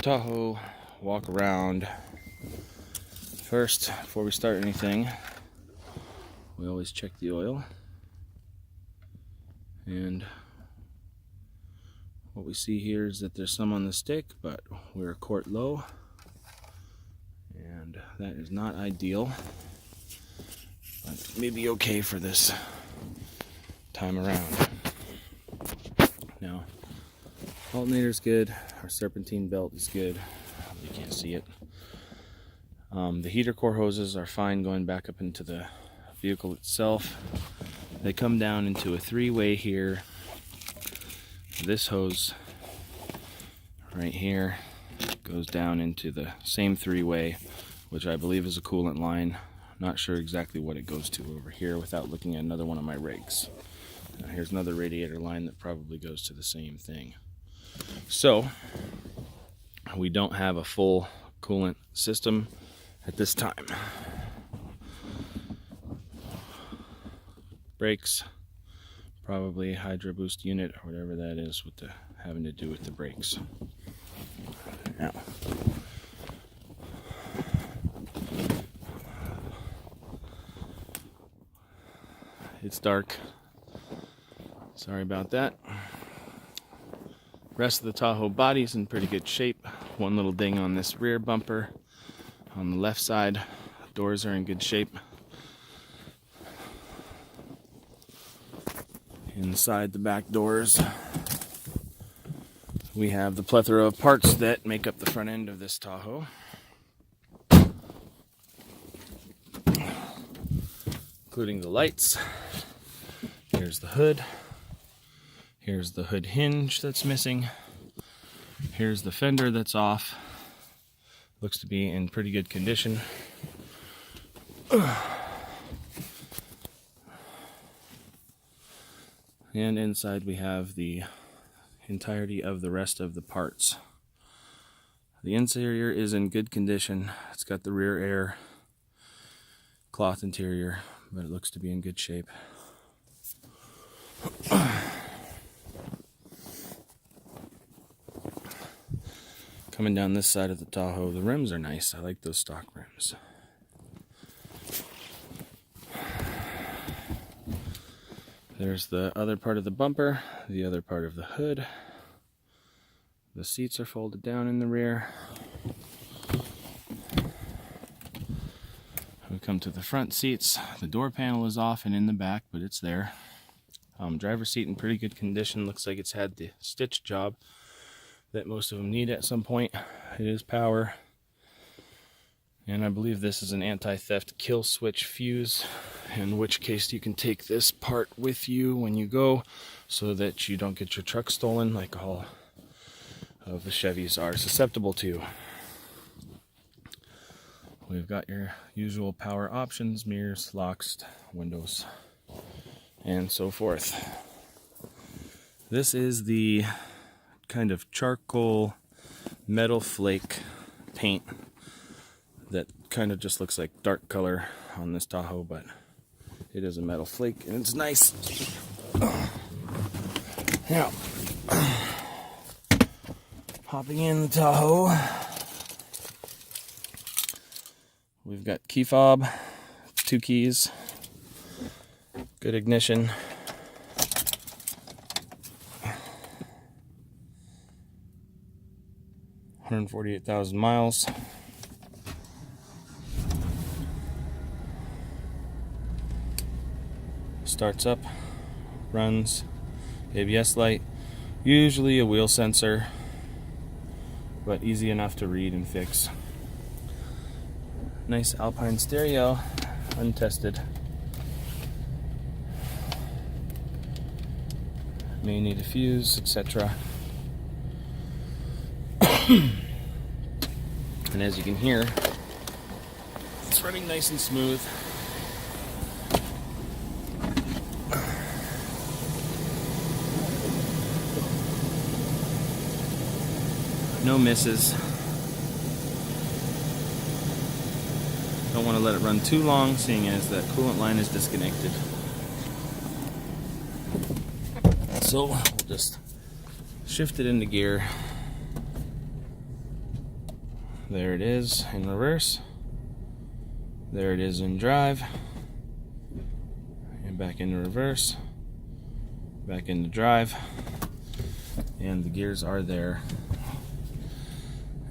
Tahoe walk around. First, before we start anything, we always check the oil. And what we see here is that there's some on the stick, but we're a quart low. And that is not ideal, but maybe okay for this time around. Now, alternator's good, our serpentine belt is good, you can't see it. The heater core hoses are fine going back up into the vehicle itself. They come down into a three-way here. This hose right here goes down into the same three-way, which I believe is a coolant line. Not sure exactly what it goes to over here without looking at another one of my rigs. Now here's another radiator line that probably goes to the same thing. So we don't have a full coolant system at this time. Brakes, probably Hydro Boost unit or whatever that is with the having to do with the brakes. Now, it's dark. Sorry about that. Rest of the Tahoe body's in pretty good shape. One little ding on this rear bumper. On the left side, doors are in good shape. Inside the back doors, we have the plethora of parts that make up the front end of this Tahoe. Including the lights. Here's the hood. Here's the hood hinge that's missing. Here's the fender that's off. Looks to be in pretty good condition. And inside we have the entirety of the rest of the parts. The interior is in good condition. It's got the rear air cloth interior, but it looks to be in good shape. Coming down this side of the Tahoe, the rims are nice. I like those stock rims. There's the other part of the bumper, the other part of the hood. The seats are folded down in the rear. We come to the front seats. The door panel is off and in the back, but it's there. Driver's seat in pretty good condition. Looks like it's had the stitch job that most of them need at some point. It is power. And I believe this is an anti-theft kill switch fuse, in which case you can take this part with you when you go so that you don't get your truck stolen like all of the Chevys are susceptible to. We've got your usual power options, mirrors, locks, windows, and so forth. This is the kind of charcoal metal flake paint that kind of just looks like dark color on this Tahoe, but it is a metal flake and it's nice. Now, hopping in the Tahoe, we've got key fob, 2 keys, good ignition. 148,000 miles. Starts up, runs, ABS light, usually a wheel sensor, but easy enough to read and fix. Nice Alpine stereo, untested. May need a fuse, etc. And as you can hear, it's running nice and smooth. No misses. Don't want to let it run too long, seeing as that coolant line is disconnected. So we'll just shift it into gear. There it is in reverse. There it is in drive. And back into reverse. Back into drive. And the gears are there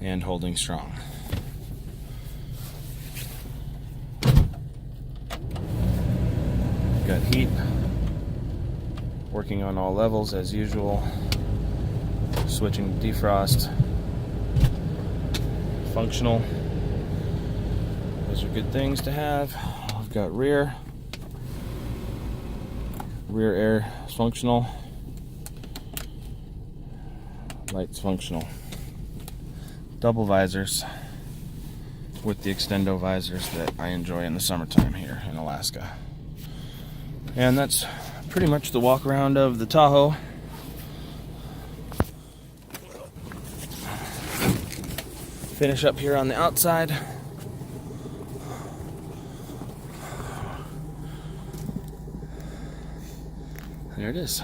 and holding strong. Got heat. Working on all levels as usual. Switching to defrost. Functional. Those are good things to have. I've got rear air is functional. Lights functional. Double visors with the extendo visors that I enjoy in the summertime here in Alaska. And that's pretty much the walk around of the Tahoe. Finish up here on the outside. There it is.